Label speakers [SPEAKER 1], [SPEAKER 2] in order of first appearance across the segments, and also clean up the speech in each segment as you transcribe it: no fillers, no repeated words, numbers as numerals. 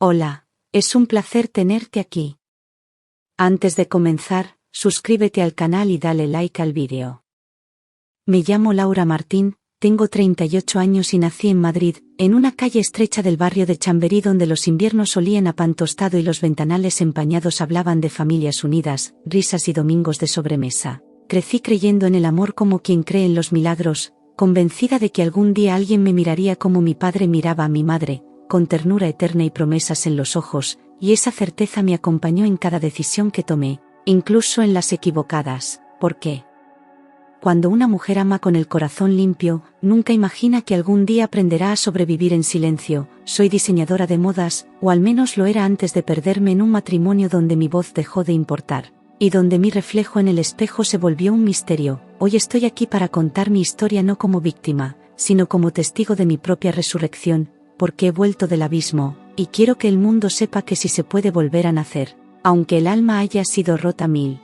[SPEAKER 1] Hola, es un placer tenerte aquí. Antes de comenzar, suscríbete al canal y dale like al vídeo. Me llamo Laura Martín, tengo 38 años y nací en Madrid, en una calle estrecha del barrio de Chamberí donde los inviernos olían a pan tostado y los ventanales empañados hablaban de familias unidas, risas y domingos de sobremesa. Crecí creyendo en el amor como quien cree en los milagros, convencida de que algún día alguien me miraría como mi padre miraba a mi madre, con ternura eterna y promesas en los ojos, y esa certeza me acompañó en cada decisión que tomé, incluso en las equivocadas. ¿Por qué? Cuando una mujer ama con el corazón limpio, nunca imagina que algún día aprenderá a sobrevivir en silencio. Soy diseñadora de modas, o al menos lo era antes de perderme en un matrimonio donde mi voz dejó de importar, y donde mi reflejo en el espejo se volvió un misterio. Hoy estoy aquí para contar mi historia no como víctima, sino como testigo de mi propia resurrección, porque he vuelto del abismo, y quiero que el mundo sepa que sí se puede volver a nacer, aunque el alma haya sido rota 1000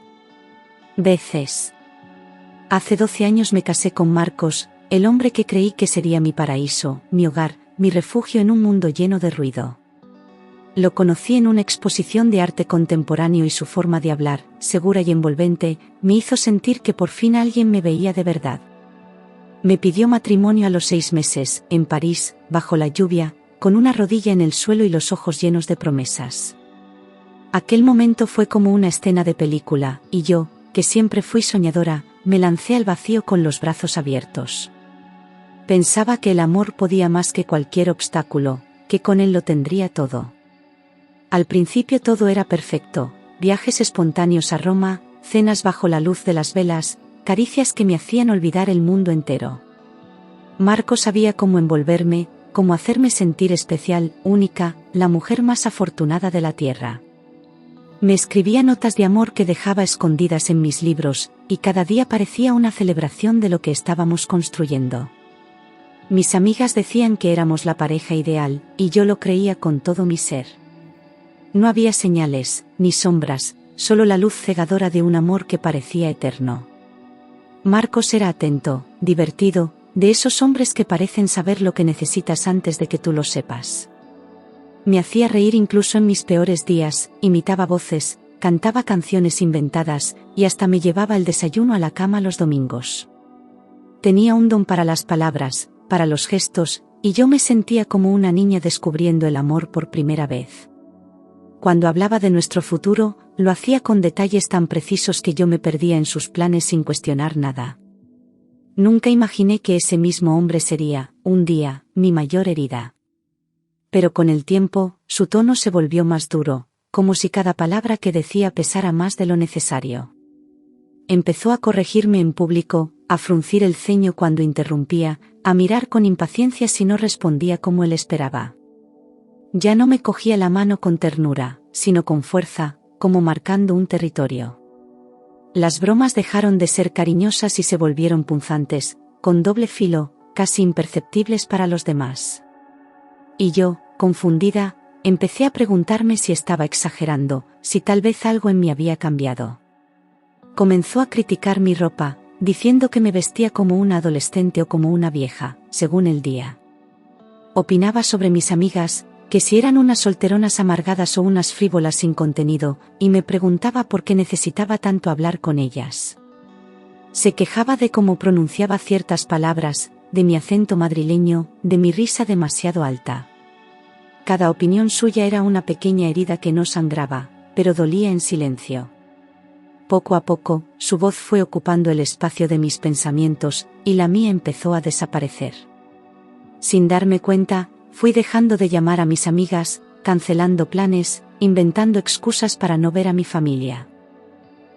[SPEAKER 1] veces. Hace 12 años me casé con Marcos, el hombre que creí que sería mi paraíso, mi hogar, mi refugio en un mundo lleno de ruido. Lo conocí en una exposición de arte contemporáneo y su forma de hablar, segura y envolvente, me hizo sentir que por fin alguien me veía de verdad. Me pidió matrimonio a los 6 meses, en París, bajo la lluvia, con una rodilla en el suelo y los ojos llenos de promesas. Aquel momento fue como una escena de película, y yo, que siempre fui soñadora, me lancé al vacío con los brazos abiertos. Pensaba que el amor podía más que cualquier obstáculo, que con él lo tendría todo. Al principio todo era perfecto, viajes espontáneos a Roma, cenas bajo la luz de las velas, caricias que me hacían olvidar el mundo entero. Marcos sabía cómo envolverme, cómo hacerme sentir especial, única, la mujer más afortunada de la tierra. Me escribía notas de amor que dejaba escondidas en mis libros, y cada día parecía una celebración de lo que estábamos construyendo. Mis amigas decían que éramos la pareja ideal, y yo lo creía con todo mi ser. No había señales, ni sombras, solo la luz cegadora de un amor que parecía eterno. Marcos era atento, divertido, de esos hombres que parecen saber lo que necesitas antes de que tú lo sepas. Me hacía reír incluso en mis peores días, imitaba voces, cantaba canciones inventadas, y hasta me llevaba el desayuno a la cama los domingos. Tenía un don para las palabras, para los gestos, y yo me sentía como una niña descubriendo el amor por primera vez. Cuando hablaba de nuestro futuro, lo hacía con detalles tan precisos que yo me perdía en sus planes sin cuestionar nada. Nunca imaginé que ese mismo hombre sería, un día, mi mayor herida. Pero con el tiempo, su tono se volvió más duro, como si cada palabra que decía pesara más de lo necesario. Empezó a corregirme en público, a fruncir el ceño cuando interrumpía, a mirar con impaciencia si no respondía como él esperaba. Ya no me cogía la mano con ternura, sino con fuerza, como marcando un territorio. Las bromas dejaron de ser cariñosas y se volvieron punzantes, con doble filo, casi imperceptibles para los demás. Y yo, confundida, empecé a preguntarme si estaba exagerando, si tal vez algo en mí había cambiado. Comenzó a criticar mi ropa, diciendo que me vestía como una adolescente o como una vieja, según el día. Opinaba sobre mis amigas, que si eran unas solteronas amargadas o unas frívolas sin contenido, y me preguntaba por qué necesitaba tanto hablar con ellas. Se quejaba de cómo pronunciaba ciertas palabras, de mi acento madrileño, de mi risa demasiado alta. Cada opinión suya era una pequeña herida que no sangraba, pero dolía en silencio. Poco a poco, su voz fue ocupando el espacio de mis pensamientos, y la mía empezó a desaparecer. Sin darme cuenta, fui dejando de llamar a mis amigas, cancelando planes, inventando excusas para no ver a mi familia.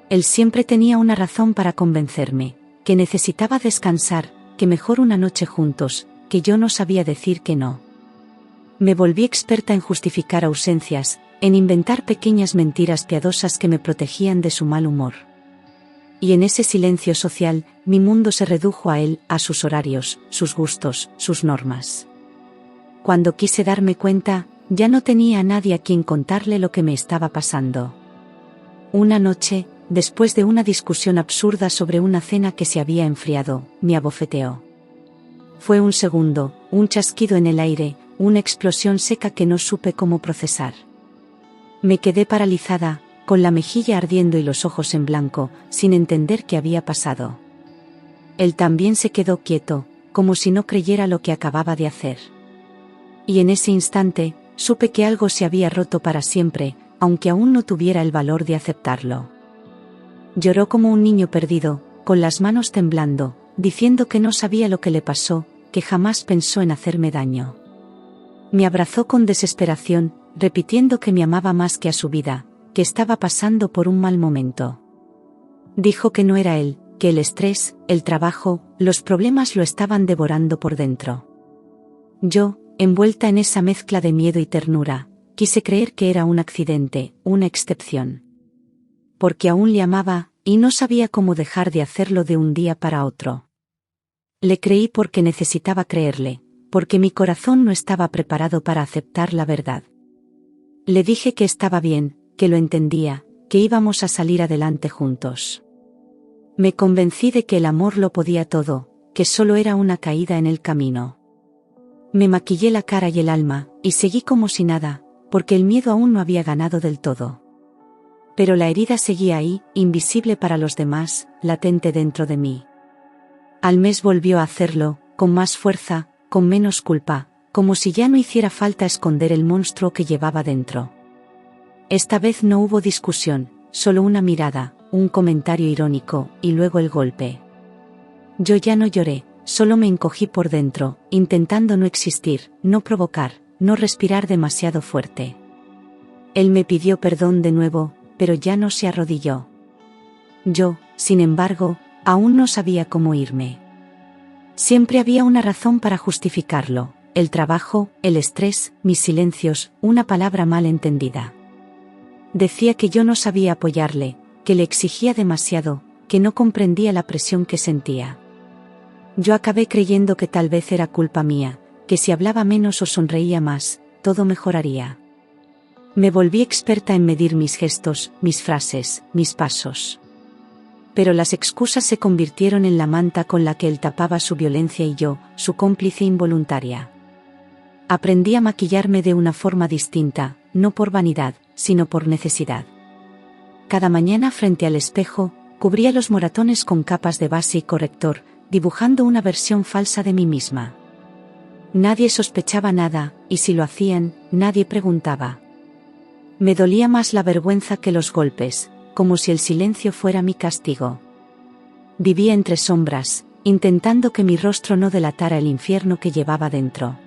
[SPEAKER 1] Él siempre tenía una razón para convencerme, que necesitaba descansar, que mejor una noche juntos, que yo no sabía decir que no. Me volví experta en justificar ausencias, en inventar pequeñas mentiras piadosas que me protegían de su mal humor. Y en ese silencio social, mi mundo se redujo a él, a sus horarios, sus gustos, sus normas. Cuando quise darme cuenta, ya no tenía a nadie a quien contarle lo que me estaba pasando. Una noche, después de una discusión absurda sobre una cena que se había enfriado, me abofeteó. Fue un segundo, un chasquido en el aire, una explosión seca que no supe cómo procesar. Me quedé paralizada, con la mejilla ardiendo y los ojos en blanco, sin entender qué había pasado. Él también se quedó quieto, como si no creyera lo que acababa de hacer. Y en ese instante, supe que algo se había roto para siempre, aunque aún no tuviera el valor de aceptarlo. Lloró como un niño perdido, con las manos temblando, diciendo que no sabía lo que le pasó, que jamás pensó en hacerme daño. Me abrazó con desesperación, repitiendo que me amaba más que a su vida, que estaba pasando por un mal momento. Dijo que no era él, que el estrés, el trabajo, los problemas lo estaban devorando por dentro. Yo, envuelta en esa mezcla de miedo y ternura, quise creer que era un accidente, una excepción. Porque aún le amaba, y no sabía cómo dejar de hacerlo de un día para otro. Le creí porque necesitaba creerle, porque mi corazón no estaba preparado para aceptar la verdad. Le dije que estaba bien, que lo entendía, que íbamos a salir adelante juntos. Me convencí de que el amor lo podía todo, que solo era una caída en el camino. Me maquillé la cara y el alma, y seguí como si nada, porque el miedo aún no había ganado del todo. Pero la herida seguía ahí, invisible para los demás, latente dentro de mí. Al mes volvió a hacerlo, con más fuerza, con menos culpa, como si ya no hiciera falta esconder el monstruo que llevaba dentro. Esta vez no hubo discusión, solo una mirada, un comentario irónico, y luego el golpe. Yo ya no lloré, solo me encogí por dentro, intentando no existir, no provocar, no respirar demasiado fuerte. Él me pidió perdón de nuevo, pero ya no se arrodilló. Yo, sin embargo, aún no sabía cómo irme. Siempre había una razón para justificarlo: el trabajo, el estrés, mis silencios, una palabra mal entendida. Decía que yo no sabía apoyarle, que le exigía demasiado, que no comprendía la presión que sentía. Yo acabé creyendo que tal vez era culpa mía, que si hablaba menos o sonreía más, todo mejoraría. Me volví experta en medir mis gestos, mis frases, mis pasos. Pero las excusas se convirtieron en la manta con la que él tapaba su violencia y yo, su cómplice involuntaria. Aprendí a maquillarme de una forma distinta, no por vanidad, sino por necesidad. Cada mañana frente al espejo, cubría los moratones con capas de base y corrector, dibujando una versión falsa de mí misma. Nadie sospechaba nada, y si lo hacían, nadie preguntaba. Me dolía más la vergüenza que los golpes, como si el silencio fuera mi castigo. Vivía entre sombras, intentando que mi rostro no delatara el infierno que llevaba dentro.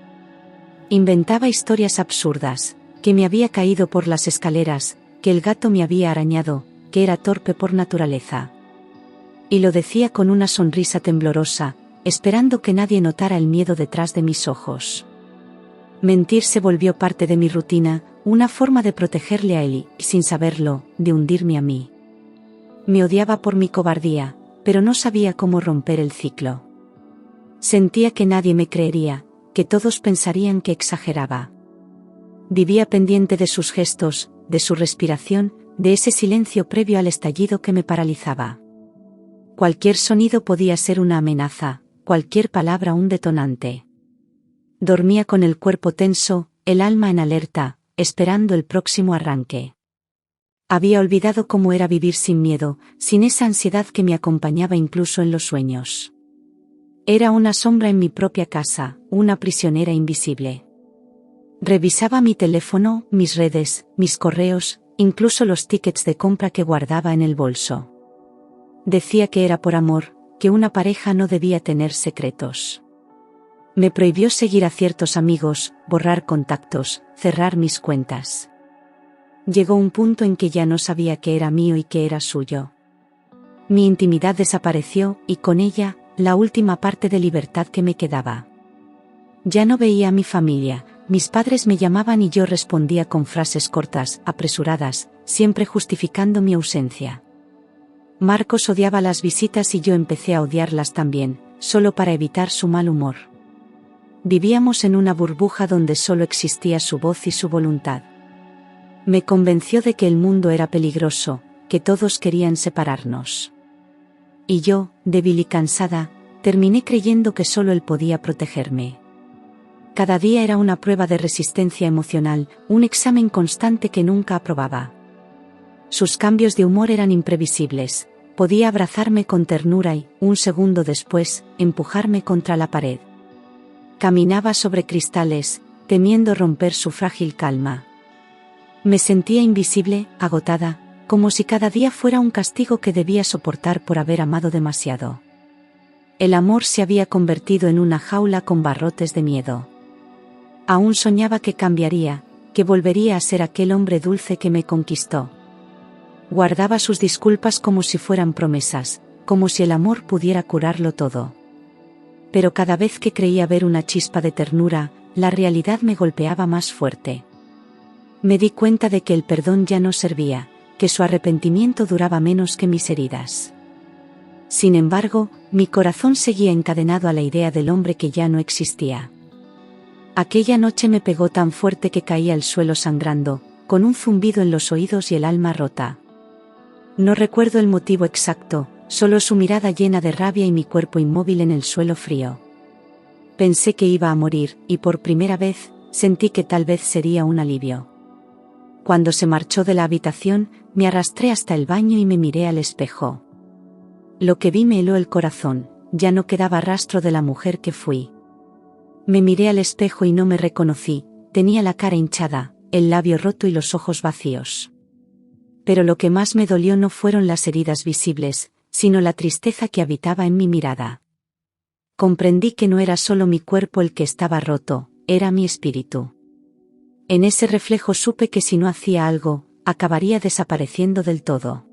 [SPEAKER 1] Inventaba historias absurdas, que me había caído por las escaleras, que el gato me había arañado, que era torpe por naturaleza. Y lo decía con una sonrisa temblorosa, esperando que nadie notara el miedo detrás de mis ojos. Mentir se volvió parte de mi rutina, una forma de protegerle a él y, sin saberlo, de hundirme a mí. Me odiaba por mi cobardía, pero no sabía cómo romper el ciclo. Sentía que nadie me creería, que todos pensarían que exageraba. Vivía pendiente de sus gestos, de su respiración, de ese silencio previo al estallido que me paralizaba. Cualquier sonido podía ser una amenaza, cualquier palabra un detonante. Dormía con el cuerpo tenso, el alma en alerta, esperando el próximo arranque. Había olvidado cómo era vivir sin miedo, sin esa ansiedad que me acompañaba incluso en los sueños. Era una sombra en mi propia casa, una prisionera invisible. Revisaba mi teléfono, mis redes, mis correos, incluso los tickets de compra que guardaba en el bolso. Decía que era por amor, que una pareja no debía tener secretos. Me prohibió seguir a ciertos amigos, borrar contactos, cerrar mis cuentas. Llegó un punto en que ya no sabía qué era mío y qué era suyo. Mi intimidad desapareció, y con ella, la última parte de libertad que me quedaba. Ya no veía a mi familia, mis padres me llamaban y yo respondía con frases cortas, apresuradas, siempre justificando mi ausencia. Marcos odiaba las visitas y yo empecé a odiarlas también, solo para evitar su mal humor. Vivíamos en una burbuja donde solo existía su voz y su voluntad. Me convenció de que el mundo era peligroso, que todos querían separarnos. Y yo, débil y cansada, terminé creyendo que solo él podía protegerme. Cada día era una prueba de resistencia emocional, un examen constante que nunca aprobaba. Sus cambios de humor eran imprevisibles. Podía abrazarme con ternura y, un segundo después, empujarme contra la pared. Caminaba sobre cristales, temiendo romper su frágil calma. Me sentía invisible, agotada, como si cada día fuera un castigo que debía soportar por haber amado demasiado. El amor se había convertido en una jaula con barrotes de miedo. Aún soñaba que cambiaría, que volvería a ser aquel hombre dulce que me conquistó. Guardaba sus disculpas como si fueran promesas, como si el amor pudiera curarlo todo. Pero cada vez que creía ver una chispa de ternura, la realidad me golpeaba más fuerte. Me di cuenta de que el perdón ya no servía, que su arrepentimiento duraba menos que mis heridas. Sin embargo, mi corazón seguía encadenado a la idea del hombre que ya no existía. Aquella noche me pegó tan fuerte que caí al suelo sangrando, con un zumbido en los oídos y el alma rota. No recuerdo el motivo exacto, solo su mirada llena de rabia y mi cuerpo inmóvil en el suelo frío. Pensé que iba a morir, y por primera vez, sentí que tal vez sería un alivio. Cuando se marchó de la habitación, me arrastré hasta el baño y me miré al espejo. Lo que vi me heló el corazón, ya no quedaba rastro de la mujer que fui. Me miré al espejo y no me reconocí, tenía la cara hinchada, el labio roto y los ojos vacíos. Pero lo que más me dolió no fueron las heridas visibles, sino la tristeza que habitaba en mi mirada. Comprendí que no era solo mi cuerpo el que estaba roto, era mi espíritu. En ese reflejo supe que si no hacía algo, acabaría desapareciendo del todo.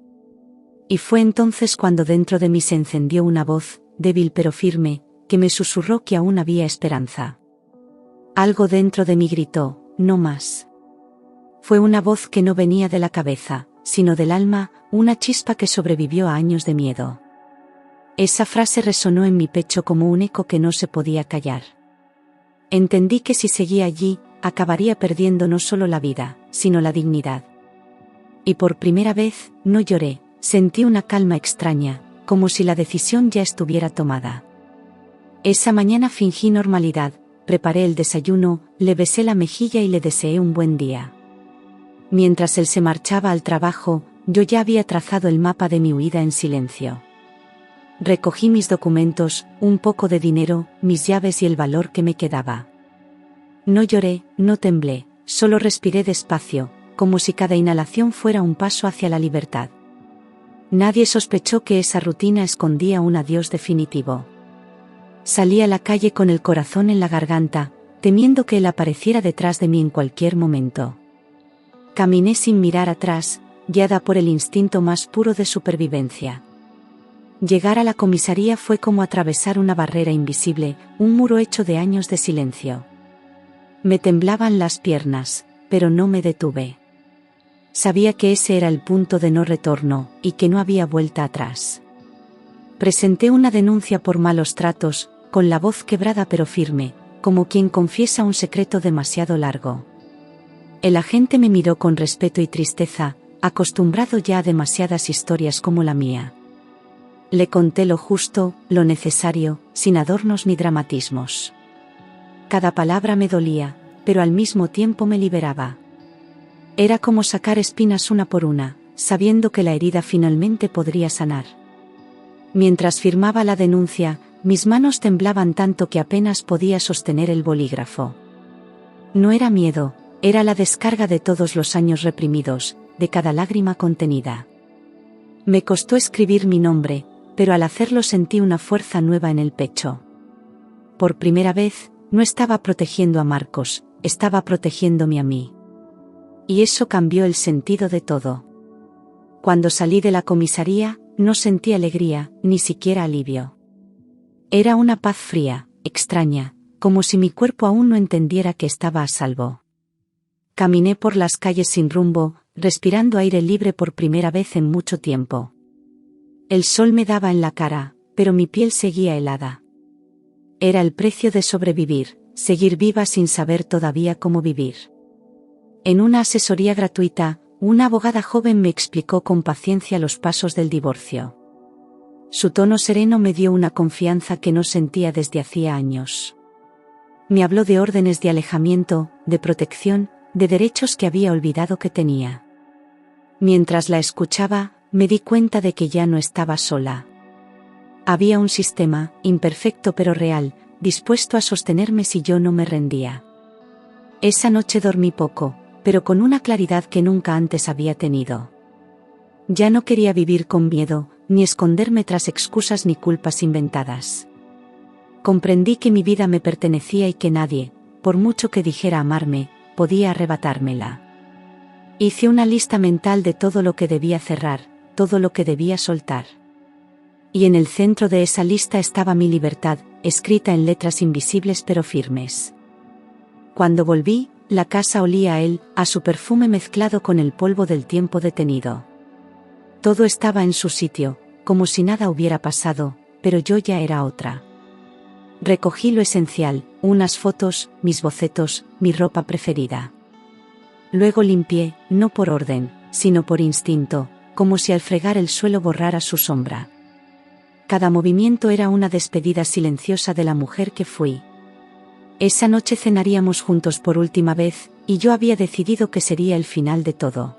[SPEAKER 1] Y fue entonces cuando dentro de mí se encendió una voz, débil pero firme, que me susurró que aún había esperanza. Algo dentro de mí gritó, no más. Fue una voz que no venía de la cabeza, sino del alma, una chispa que sobrevivió a años de miedo. Esa frase resonó en mi pecho como un eco que no se podía callar. Entendí que si seguía allí, acabaría perdiendo no solo la vida, sino la dignidad. Y por primera vez, no lloré, sentí una calma extraña, como si la decisión ya estuviera tomada. Esa mañana fingí normalidad, preparé el desayuno, le besé la mejilla y le deseé un buen día. Mientras él se marchaba al trabajo, yo ya había trazado el mapa de mi huida en silencio. Recogí mis documentos, un poco de dinero, mis llaves y el valor que me quedaba. No lloré, no temblé, solo respiré despacio, como si cada inhalación fuera un paso hacia la libertad. Nadie sospechó que esa rutina escondía un adiós definitivo. Salí a la calle con el corazón en la garganta, temiendo que él apareciera detrás de mí en cualquier momento. Caminé sin mirar atrás, guiada por el instinto más puro de supervivencia. Llegar a la comisaría fue como atravesar una barrera invisible, un muro hecho de años de silencio. Me temblaban las piernas, pero no me detuve. Sabía que ese era el punto de no retorno, y que no había vuelta atrás. Presenté una denuncia por malos tratos, con la voz quebrada pero firme, como quien confiesa un secreto demasiado largo. El agente me miró con respeto y tristeza, acostumbrado ya a demasiadas historias como la mía. Le conté lo justo, lo necesario, sin adornos ni dramatismos. Cada palabra me dolía, pero al mismo tiempo me liberaba. Era como sacar espinas una por una, sabiendo que la herida finalmente podría sanar. Mientras firmaba la denuncia, mis manos temblaban tanto que apenas podía sostener el bolígrafo. No era miedo, era la descarga de todos los años reprimidos, de cada lágrima contenida. Me costó escribir mi nombre, pero al hacerlo sentí una fuerza nueva en el pecho. Por primera vez, no estaba protegiendo a Marcos, estaba protegiéndome a mí. Y eso cambió el sentido de todo. Cuando salí de la comisaría, no sentí alegría, ni siquiera alivio. Era una paz fría, extraña, como si mi cuerpo aún no entendiera que estaba a salvo. Caminé por las calles sin rumbo, respirando aire libre por primera vez en mucho tiempo. El sol me daba en la cara, pero mi piel seguía helada. Era el precio de sobrevivir, seguir viva sin saber todavía cómo vivir. En una asesoría gratuita, una abogada joven me explicó con paciencia los pasos del divorcio. Su tono sereno me dio una confianza que no sentía desde hacía años. Me habló de órdenes de alejamiento, de protección, de derechos que había olvidado que tenía. Mientras la escuchaba, me di cuenta de que ya no estaba sola. Había un sistema, imperfecto pero real, dispuesto a sostenerme si yo no me rendía. Esa noche dormí poco, pero con una claridad que nunca antes había tenido. Ya no quería vivir con miedo, ni esconderme tras excusas ni culpas inventadas. Comprendí que mi vida me pertenecía y que nadie, por mucho que dijera amarme, podía arrebatármela. Hice una lista mental de todo lo que debía cerrar, todo lo que debía soltar. Y en el centro de esa lista estaba mi libertad, escrita en letras invisibles pero firmes. Cuando volví, la casa olía a él, a su perfume mezclado con el polvo del tiempo detenido. Todo estaba en su sitio, como si nada hubiera pasado, pero yo ya era otra. Recogí lo esencial, unas fotos, mis bocetos, mi ropa preferida. Luego limpié, no por orden, sino por instinto, como si al fregar el suelo borrara su sombra. Cada movimiento era una despedida silenciosa de la mujer que fui. Esa noche cenaríamos juntos por última vez, y yo había decidido que sería el final de todo.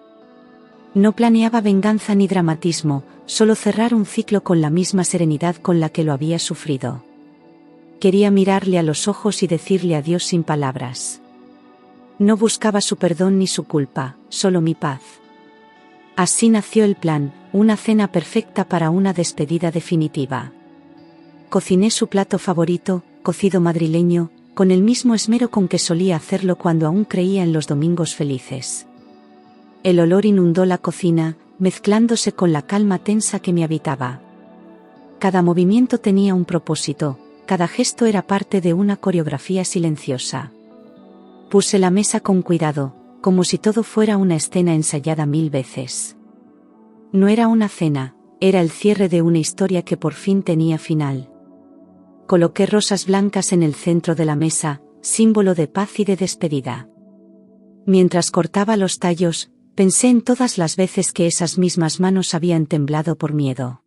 [SPEAKER 1] No planeaba venganza ni dramatismo, solo cerrar un ciclo con la misma serenidad con la que lo había sufrido. Quería mirarle a los ojos y decirle adiós sin palabras. No buscaba su perdón ni su culpa, solo mi paz. Así nació el plan, una cena perfecta para una despedida definitiva. Cociné su plato favorito, cocido madrileño, con el mismo esmero con que solía hacerlo cuando aún creía en los domingos felices. El olor inundó la cocina, mezclándose con la calma tensa que me habitaba. Cada movimiento tenía un propósito, cada gesto era parte de una coreografía silenciosa. Puse la mesa con cuidado, como si todo fuera una escena ensayada 1000 veces. No era una cena, era el cierre de una historia que por fin tenía final. Coloqué rosas blancas en el centro de la mesa, símbolo de paz y de despedida. Mientras cortaba los tallos, pensé en todas las veces que esas mismas manos habían temblado por miedo.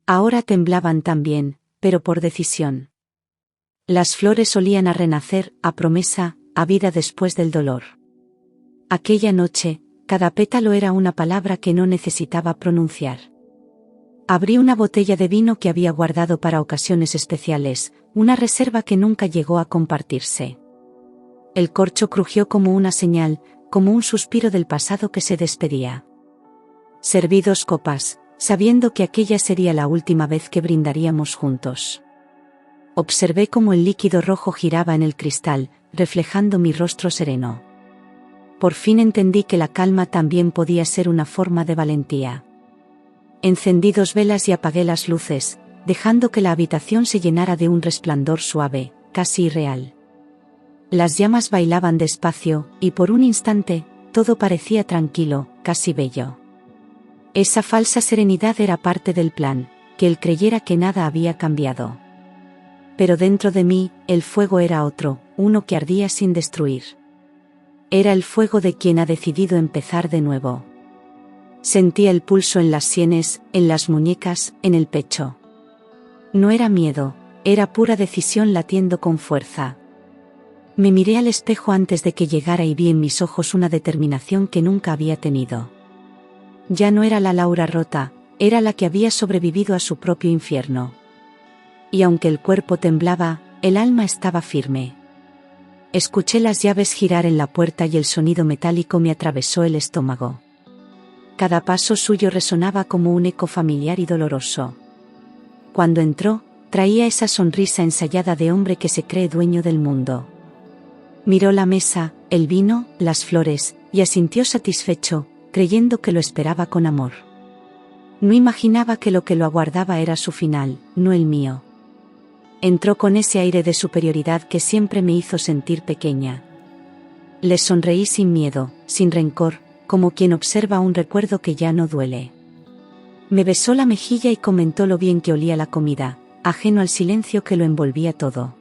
[SPEAKER 1] Ahora temblaban también, pero por decisión. Las flores solían a renacer, a promesa, a vida después del dolor. Aquella noche, cada pétalo era una palabra que no necesitaba pronunciar. Abrí una botella de vino que había guardado para ocasiones especiales, una reserva que nunca llegó a compartirse. El corcho crujió como una señal, como un suspiro del pasado que se despedía. Serví 2 copas, sabiendo que aquella sería la última vez que brindaríamos juntos. Observé cómo el líquido rojo giraba en el cristal, reflejando mi rostro sereno. Por fin entendí que la calma también podía ser una forma de valentía. Encendí 2 velas y apagué las luces, dejando que la habitación se llenara de un resplandor suave, casi irreal. Las llamas bailaban despacio, y por un instante, todo parecía tranquilo, casi bello. Esa falsa serenidad era parte del plan, que él creyera que nada había cambiado. Pero dentro de mí, el fuego era otro, uno que ardía sin destruir. Era el fuego de quien ha decidido empezar de nuevo. Sentía el pulso en las sienes, en las muñecas, en el pecho. No era miedo, era pura decisión latiendo con fuerza. Me miré al espejo antes de que llegara y vi en mis ojos una determinación que nunca había tenido. Ya no era la Laura rota, era la que había sobrevivido a su propio infierno. Y aunque el cuerpo temblaba, el alma estaba firme. Escuché las llaves girar en la puerta y el sonido metálico me atravesó el estómago. Cada paso suyo resonaba como un eco familiar y doloroso. Cuando entró, traía esa sonrisa ensayada de hombre que se cree dueño del mundo. Miró la mesa, el vino, las flores, y asintió satisfecho, creyendo que lo esperaba con amor. No imaginaba que lo aguardaba era su final, no el mío. Entró con ese aire de superioridad que siempre me hizo sentir pequeña. Le sonreí sin miedo, sin rencor, como quien observa un recuerdo que ya no duele. Me besó la mejilla y comentó lo bien que olía la comida, ajeno al silencio que lo envolvía todo.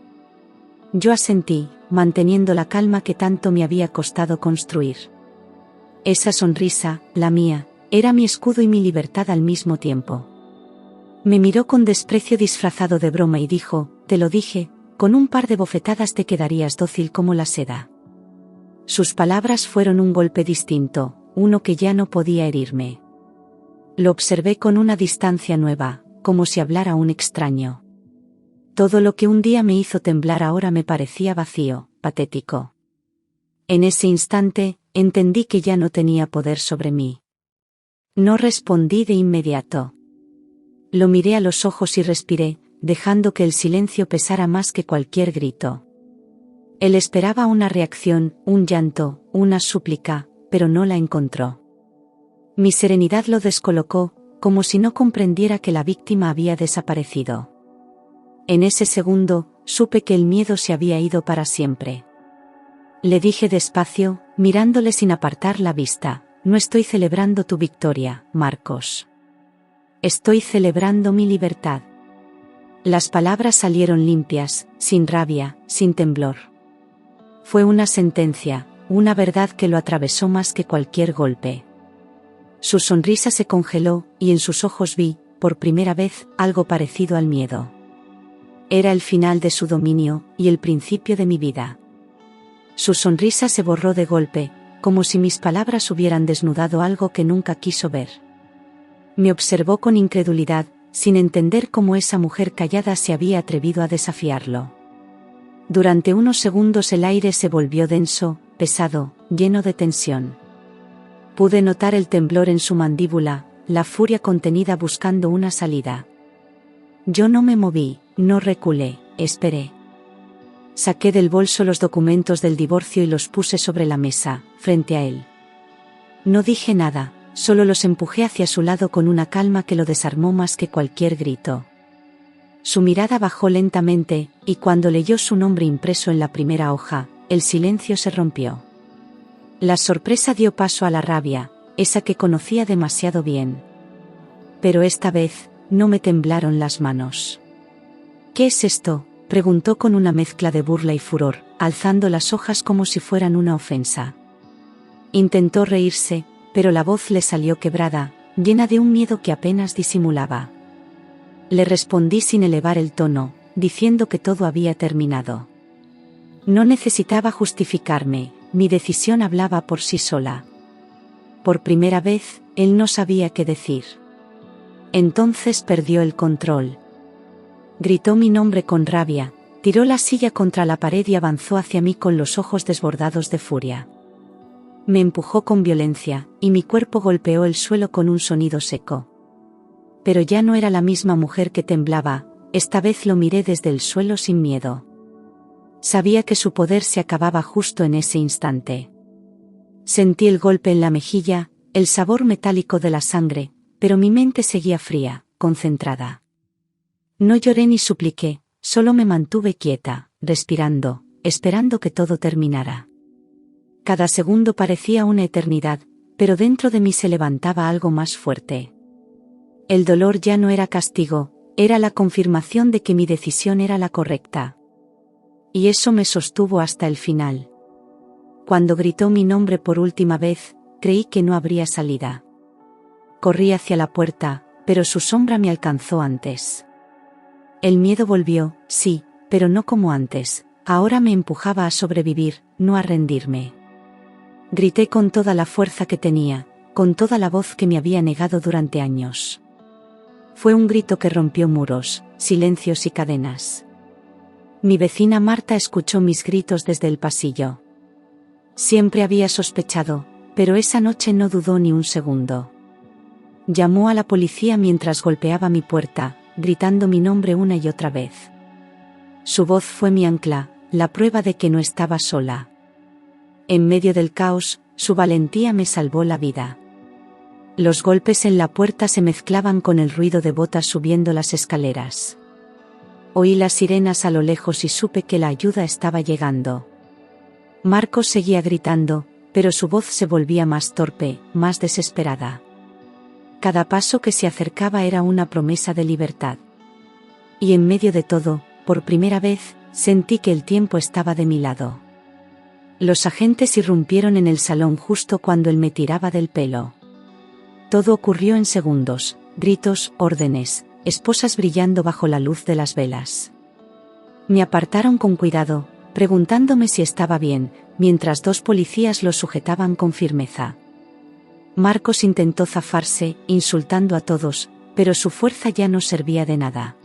[SPEAKER 1] Yo asentí, manteniendo la calma que tanto me había costado construir. Esa sonrisa, la mía, era mi escudo y mi libertad al mismo tiempo. Me miró con desprecio disfrazado de broma y dijo: «Te lo dije, Con un par de bofetadas te quedarías dócil como la seda. Sus palabras fueron un golpe distinto, uno que ya no podía herirme. Lo observé con una distancia nueva, como si hablara un extraño. Todo lo que un día me hizo temblar ahora me parecía vacío, patético. En ese instante, entendí que ya no tenía poder sobre mí. No respondí de inmediato. Lo miré a los ojos y respiré, dejando que el silencio pesara más que cualquier grito. Él esperaba una reacción, un llanto, una súplica, pero no la encontró. Mi serenidad lo descolocó, como si no comprendiera que la víctima había desaparecido. En ese segundo, supe que el miedo se había ido para siempre. Le dije despacio, mirándole sin apartar la vista: no estoy celebrando tu victoria, Marcos. Estoy celebrando mi libertad. Las palabras salieron limpias, sin rabia, sin temblor. Fue una sentencia, una verdad que lo atravesó más que cualquier golpe. Su sonrisa se congeló, y en sus ojos vi, por primera vez, algo parecido al miedo. Era el final de su dominio, y el principio de mi vida. Su sonrisa se borró de golpe, como si mis palabras hubieran desnudado algo que nunca quiso ver. Me observó con incredulidad, sin entender cómo esa mujer callada se había atrevido a desafiarlo. Durante unos segundos el aire se volvió denso, pesado, lleno de tensión. Pude notar el temblor en su mandíbula, la furia contenida buscando una salida. Yo no me moví, no reculé, esperé. Saqué del bolso los documentos del divorcio y los puse sobre la mesa, frente a él. No dije nada, solo los empujé hacia su lado con una calma que lo desarmó más que cualquier grito. Su mirada bajó lentamente, y cuando leyó su nombre impreso en la primera hoja, el silencio se rompió. La sorpresa dio paso a la rabia, esa que conocía demasiado bien. Pero esta vez, no me temblaron las manos. ¿Qué es esto?, preguntó con una mezcla de burla y furor, alzando las hojas como si fueran una ofensa. Intentó reírse, pero la voz le salió quebrada, llena de un miedo que apenas disimulaba. Le respondí sin elevar el tono, diciendo que todo había terminado. No necesitaba justificarme, mi decisión hablaba por sí sola. Por primera vez, él no sabía qué decir. Entonces perdió el control. Gritó mi nombre con rabia, tiró la silla contra la pared y avanzó hacia mí con los ojos desbordados de furia. Me empujó con violencia, y mi cuerpo golpeó el suelo con un sonido seco. Pero ya no era la misma mujer que temblaba, esta vez lo miré desde el suelo sin miedo. Sabía que su poder se acababa justo en ese instante. Sentí el golpe en la mejilla, el sabor metálico de la sangre, pero mi mente seguía fría, concentrada. No lloré ni supliqué, solo me mantuve quieta, respirando, esperando que todo terminara. Cada segundo parecía una eternidad, pero dentro de mí se levantaba algo más fuerte. El dolor ya no era castigo, era la confirmación de que mi decisión era la correcta. Y eso me sostuvo hasta el final. Cuando gritó mi nombre por última vez, creí que no habría salida. Corrí hacia la puerta, pero su sombra me alcanzó antes. El miedo volvió, sí, pero no como antes, ahora me empujaba a sobrevivir, no a rendirme. Grité con toda la fuerza que tenía, con toda la voz que me había negado durante años. Fue un grito que rompió muros, silencios y cadenas. Mi vecina Marta escuchó mis gritos desde el pasillo. Siempre había sospechado, pero esa noche no dudó ni un segundo. Llamó a la policía mientras golpeaba mi puerta, gritando mi nombre una y otra vez. Su voz fue mi ancla, la prueba de que no estaba sola. En medio del caos, su valentía me salvó la vida. Los golpes en la puerta se mezclaban con el ruido de botas subiendo las escaleras. Oí las sirenas a lo lejos y supe que la ayuda estaba llegando. Marcos seguía gritando, pero su voz se volvía más torpe, más desesperada. Cada paso que se acercaba era una promesa de libertad. Y en medio de todo, por primera vez, sentí que el tiempo estaba de mi lado. Los agentes irrumpieron en el salón justo cuando él me tiraba del pelo. Todo ocurrió en segundos, gritos, órdenes, esposas brillando bajo la luz de las velas. Me apartaron con cuidado, preguntándome si estaba bien, mientras 2 policías lo sujetaban con firmeza. Marcos intentó zafarse, insultando a todos, pero su fuerza ya no servía de nada.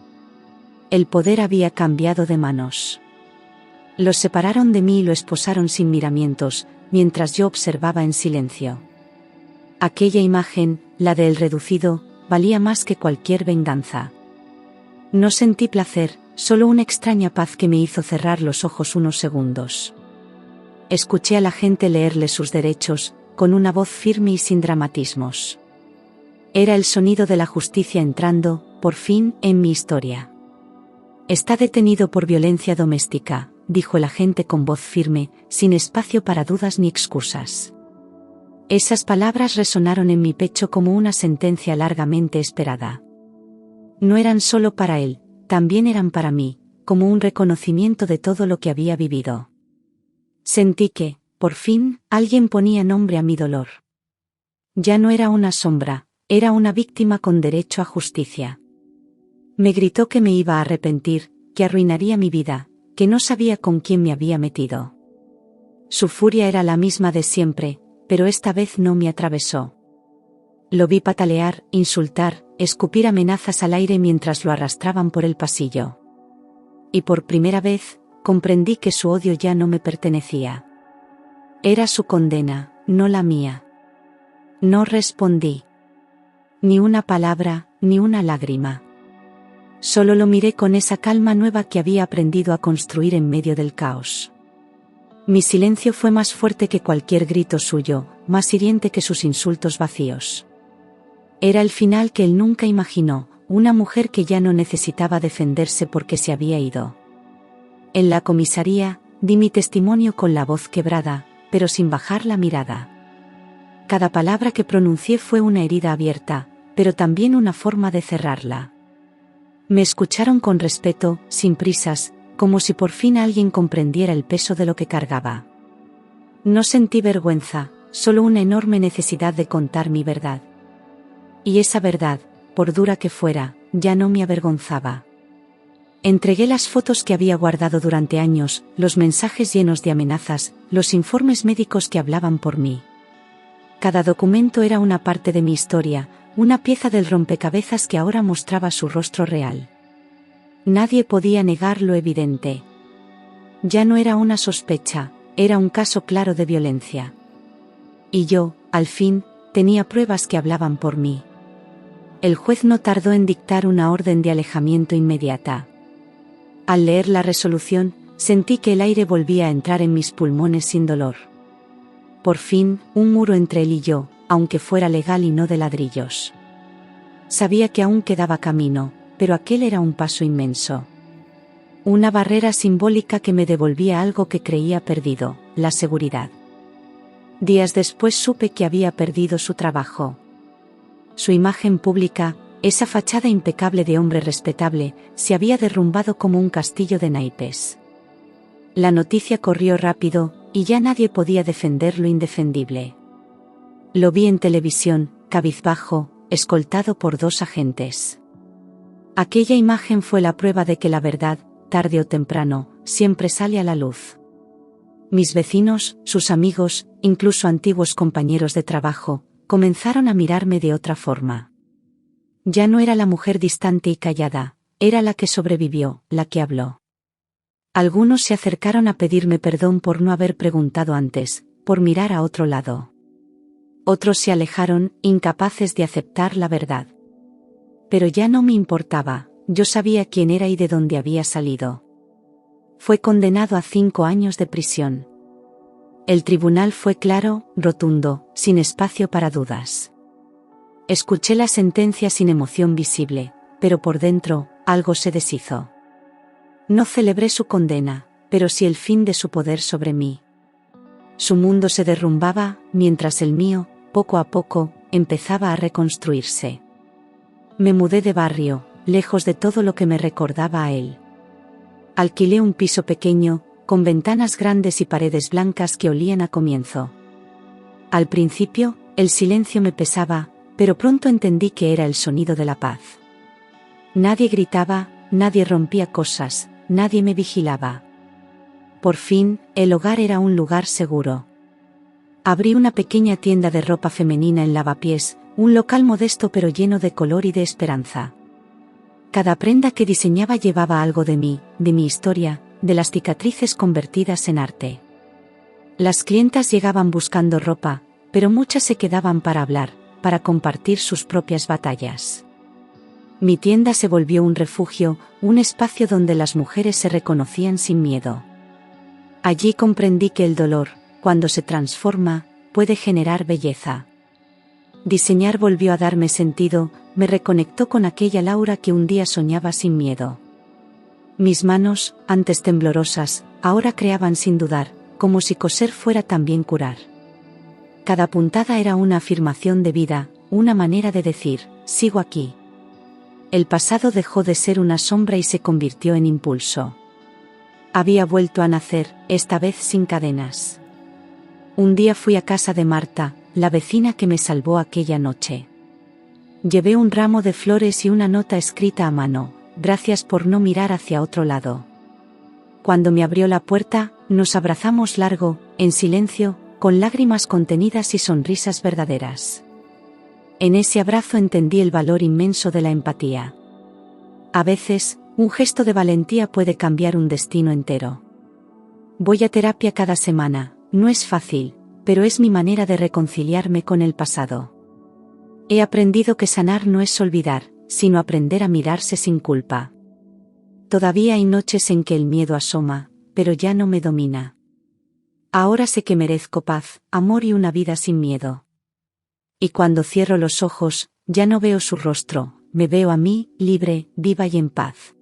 [SPEAKER 1] El poder había cambiado de manos. Los separaron de mí y lo esposaron sin miramientos, mientras yo observaba en silencio. Aquella imagen, la de él reducido, valía más que cualquier venganza. No sentí placer, solo una extraña paz que me hizo cerrar los ojos unos segundos. Escuché a la gente leerle sus derechos, con una voz firme y sin dramatismos. Era el sonido de la justicia entrando, por fin, en mi historia. Está detenido por violencia doméstica, dijo el agente con voz firme, sin espacio para dudas ni excusas. Esas palabras resonaron en mi pecho como una sentencia largamente esperada. No eran solo para él, también eran para mí, como un reconocimiento de todo lo que había vivido. Sentí que, por fin, alguien ponía nombre a mi dolor. Ya no era una sombra, era una víctima con derecho a justicia. Me gritó que me iba a arrepentir, que arruinaría mi vida, que no sabía con quién me había metido. Su furia era la misma de siempre, pero esta vez no me atravesó. Lo vi patalear, insultar, escupir amenazas al aire mientras lo arrastraban por el pasillo. Y por primera vez, comprendí que su odio ya no me pertenecía. Era su condena, no la mía. No respondí. Ni una palabra, ni una lágrima. Solo lo miré con esa calma nueva que había aprendido a construir en medio del caos. Mi silencio fue más fuerte que cualquier grito suyo, más hiriente que sus insultos vacíos. Era el final que él nunca imaginó, una mujer que ya no necesitaba defenderse porque se había ido. En la comisaría, di mi testimonio con la voz quebrada, pero sin bajar la mirada. Cada palabra que pronuncié fue una herida abierta, pero también una forma de cerrarla. Me escucharon con respeto, sin prisas, como si por fin alguien comprendiera el peso de lo que cargaba. No sentí vergüenza, solo una enorme necesidad de contar mi verdad. Y esa verdad, por dura que fuera, ya no me avergonzaba. Entregué las fotos que había guardado durante años, los mensajes llenos de amenazas, los informes médicos que hablaban por mí. Cada documento era una parte de mi historia, una pieza del rompecabezas que ahora mostraba su rostro real. Nadie podía negar lo evidente. Ya no era una sospecha, era un caso claro de violencia. Y yo, al fin, tenía pruebas que hablaban por mí. El juez no tardó en dictar una orden de alejamiento inmediata. Al leer la resolución, sentí que el aire volvía a entrar en mis pulmones sin dolor. Por fin, un muro entre él y yo, aunque fuera legal y no de ladrillos. Sabía que aún quedaba camino, pero aquel era un paso inmenso. Una barrera simbólica que me devolvía algo que creía perdido, la seguridad. Días después supe que había perdido su trabajo. Su imagen pública, esa fachada impecable de hombre respetable, se había derrumbado como un castillo de naipes. La noticia corrió rápido, y ya nadie podía defender lo indefendible. Lo vi en televisión, cabizbajo, escoltado por 2 agentes. Aquella imagen fue la prueba de que la verdad, tarde o temprano, siempre sale a la luz. Mis vecinos, sus amigos, incluso antiguos compañeros de trabajo, comenzaron a mirarme de otra forma. Ya no era la mujer distante y callada, era la que sobrevivió, la que habló. Algunos se acercaron a pedirme perdón por no haber preguntado antes, por mirar a otro lado. Otros se alejaron, incapaces de aceptar la verdad. Pero ya no me importaba, yo sabía quién era y de dónde había salido. Fue condenado a 5 años de prisión. El tribunal fue claro, rotundo, sin espacio para dudas. Escuché la sentencia sin emoción visible, pero por dentro, algo se deshizo. No celebré su condena, pero sí el fin de su poder sobre mí. Su mundo se derrumbaba, mientras el mío, poco a poco, empezaba a reconstruirse. Me mudé de barrio, lejos de todo lo que me recordaba a él. Alquilé un piso pequeño, con ventanas grandes y paredes blancas que olían a comienzo. Al principio, el silencio me pesaba, pero pronto entendí que era el sonido de la paz. Nadie gritaba, nadie rompía cosas, nadie me vigilaba. Por fin, el hogar era un lugar seguro. Abrí una pequeña tienda de ropa femenina en Lavapiés, un local modesto pero lleno de color y de esperanza. Cada prenda que diseñaba llevaba algo de mí, de mi historia, de las cicatrices convertidas en arte. Las clientas llegaban buscando ropa, pero muchas se quedaban para hablar, para compartir sus propias batallas. Mi tienda se volvió un refugio, un espacio donde las mujeres se reconocían sin miedo. Allí comprendí que el dolor, cuando se transforma, puede generar belleza. Diseñar volvió a darme sentido, me reconectó con aquella Laura que un día soñaba sin miedo. Mis manos, antes temblorosas, ahora creaban sin dudar, como si coser fuera también curar. Cada puntada era una afirmación de vida, una manera de decir, sigo aquí. El pasado dejó de ser una sombra y se convirtió en impulso. Había vuelto a nacer, esta vez sin cadenas. Un día fui a casa de Marta, la vecina que me salvó aquella noche. Llevé un ramo de flores y una nota escrita a mano, gracias por no mirar hacia otro lado. Cuando me abrió la puerta, nos abrazamos largo, en silencio, con lágrimas contenidas y sonrisas verdaderas. En ese abrazo entendí el valor inmenso de la empatía. A veces, un gesto de valentía puede cambiar un destino entero. Voy a terapia cada semana, no es fácil, pero es mi manera de reconciliarme con el pasado. He aprendido que sanar no es olvidar, sino aprender a mirarse sin culpa. Todavía hay noches en que el miedo asoma, pero ya no me domina. Ahora sé que merezco paz, amor y una vida sin miedo. Y cuando cierro los ojos, ya no veo su rostro, me veo a mí, libre, viva y en paz.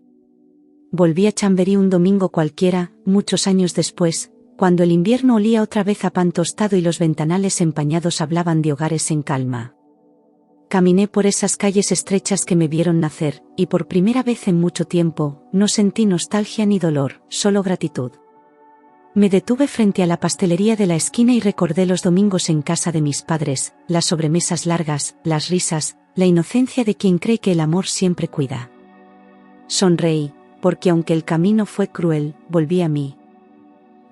[SPEAKER 1] Volví a Chamberí un domingo cualquiera, muchos años después, cuando el invierno olía otra vez a pan tostado y los ventanales empañados hablaban de hogares en calma. Caminé por esas calles estrechas que me vieron nacer, y por primera vez en mucho tiempo, no sentí nostalgia ni dolor, solo gratitud. Me detuve frente a la pastelería de la esquina y recordé los domingos en casa de mis padres, las sobremesas largas, las risas, la inocencia de quien cree que el amor siempre cuida. Sonreí, porque aunque el camino fue cruel, volví a mí.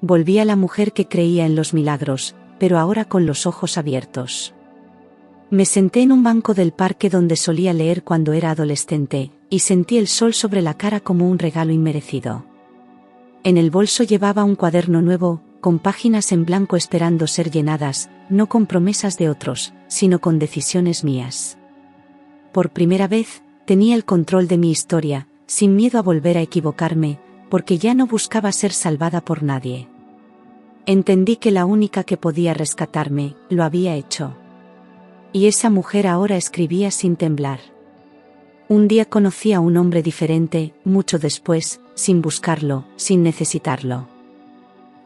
[SPEAKER 1] Volví a la mujer que creía en los milagros, pero ahora con los ojos abiertos. Me senté en un banco del parque donde solía leer cuando era adolescente, y sentí el sol sobre la cara como un regalo inmerecido. En el bolso llevaba un cuaderno nuevo, con páginas en blanco esperando ser llenadas, no con promesas de otros, sino con decisiones mías. Por primera vez, tenía el control de mi historia, sin miedo a volver a equivocarme, porque ya no buscaba ser salvada por nadie. Entendí que la única que podía rescatarme, lo había hecho. Y esa mujer ahora escribía sin temblar. Un día conocí a un hombre diferente, mucho después, sin buscarlo, sin necesitarlo.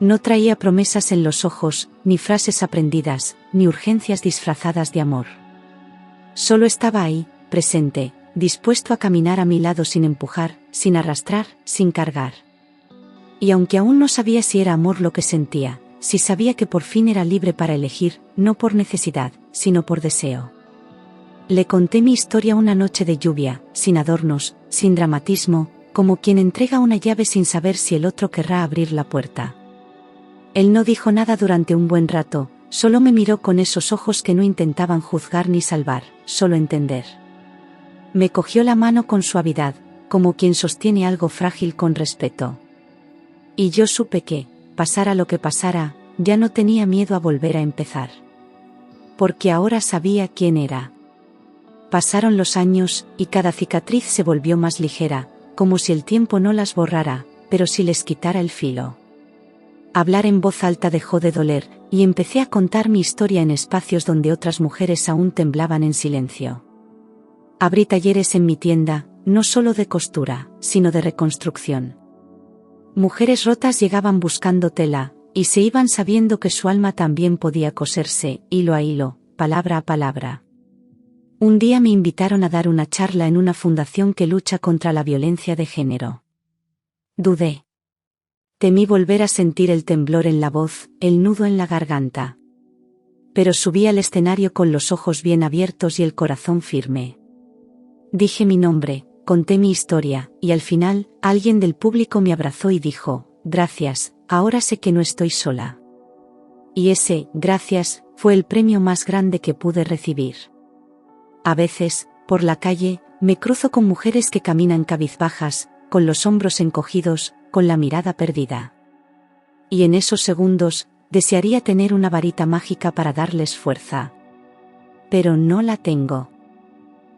[SPEAKER 1] No traía promesas en los ojos, ni frases aprendidas, ni urgencias disfrazadas de amor. Solo estaba ahí, presente, dispuesto a caminar a mi lado sin empujar, sin arrastrar, sin cargar. Y aunque aún no sabía si era amor lo que sentía, sí sabía que por fin era libre para elegir, no por necesidad, sino por deseo. Le conté mi historia una noche de lluvia, sin adornos, sin dramatismo, como quien entrega una llave sin saber si el otro querrá abrir la puerta. Él no dijo nada durante un buen rato, solo me miró con esos ojos que no intentaban juzgar ni salvar, solo entender. Me cogió la mano con suavidad, como quien sostiene algo frágil con respeto. Y yo supe que, pasara lo que pasara, ya no tenía miedo a volver a empezar. Porque ahora sabía quién era. Pasaron los años, y cada cicatriz se volvió más ligera, como si el tiempo no las borrara, pero sí les quitara el filo. Hablar en voz alta dejó de doler, y empecé a contar mi historia en espacios donde otras mujeres aún temblaban en silencio. Abrí talleres en mi tienda, no solo de costura, sino de reconstrucción. Mujeres rotas llegaban buscando tela, y se iban sabiendo que su alma también podía coserse, hilo a hilo, palabra a palabra. Un día me invitaron a dar una charla en una fundación que lucha contra la violencia de género. Dudé. Temí volver a sentir el temblor en la voz, el nudo en la garganta. Pero subí al escenario con los ojos bien abiertos y el corazón firme. Dije mi nombre, conté mi historia, y al final, alguien del público me abrazó y dijo, gracias, ahora sé que no estoy sola. Y ese, gracias, fue el premio más grande que pude recibir. A veces, por la calle, me cruzo con mujeres que caminan cabizbajas, con los hombros encogidos, con la mirada perdida. Y en esos segundos, desearía tener una varita mágica para darles fuerza. Pero no la tengo.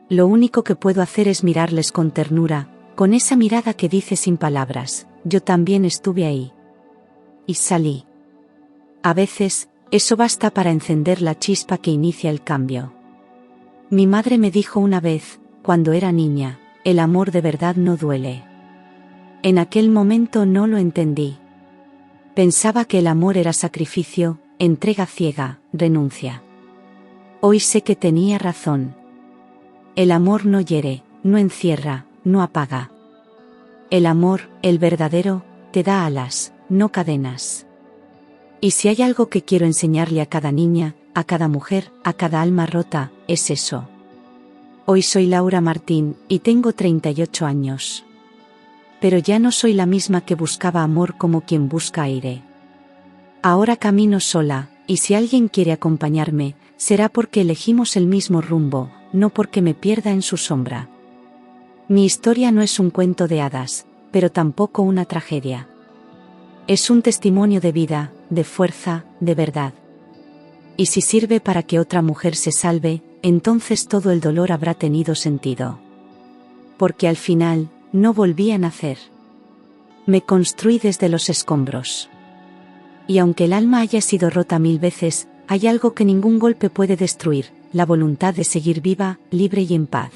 [SPEAKER 1] Lo único que puedo hacer es mirarles con ternura, con esa mirada que dice sin palabras, yo también estuve ahí. Y salí. A veces, eso basta para encender la chispa que inicia el cambio. Mi madre me dijo una vez, cuando era niña, el amor de verdad no duele. En aquel momento no lo entendí. Pensaba que el amor era sacrificio, entrega ciega, renuncia. Hoy sé que tenía razón. El amor no hiere, no encierra, no apaga. El amor, el verdadero, te da alas, no cadenas. Y si hay algo que quiero enseñarle a cada niña, a cada mujer, a cada alma rota, es eso. Hoy soy Laura Martín, y tengo 38 años. Pero ya no soy la misma que buscaba amor como quien busca aire. Ahora camino sola, y si alguien quiere acompañarme, será porque elegimos el mismo rumbo, no porque me pierda en su sombra. Mi historia no es un cuento de hadas, pero tampoco una tragedia. Es un testimonio de vida, de fuerza, de verdad. Y si sirve para que otra mujer se salve, entonces todo el dolor habrá tenido sentido. Porque al final, no volví a nacer. Me construí desde los escombros. Y aunque el alma haya sido rota 1000 veces, hay algo que ningún golpe puede destruir, la voluntad de seguir viva, libre y en paz.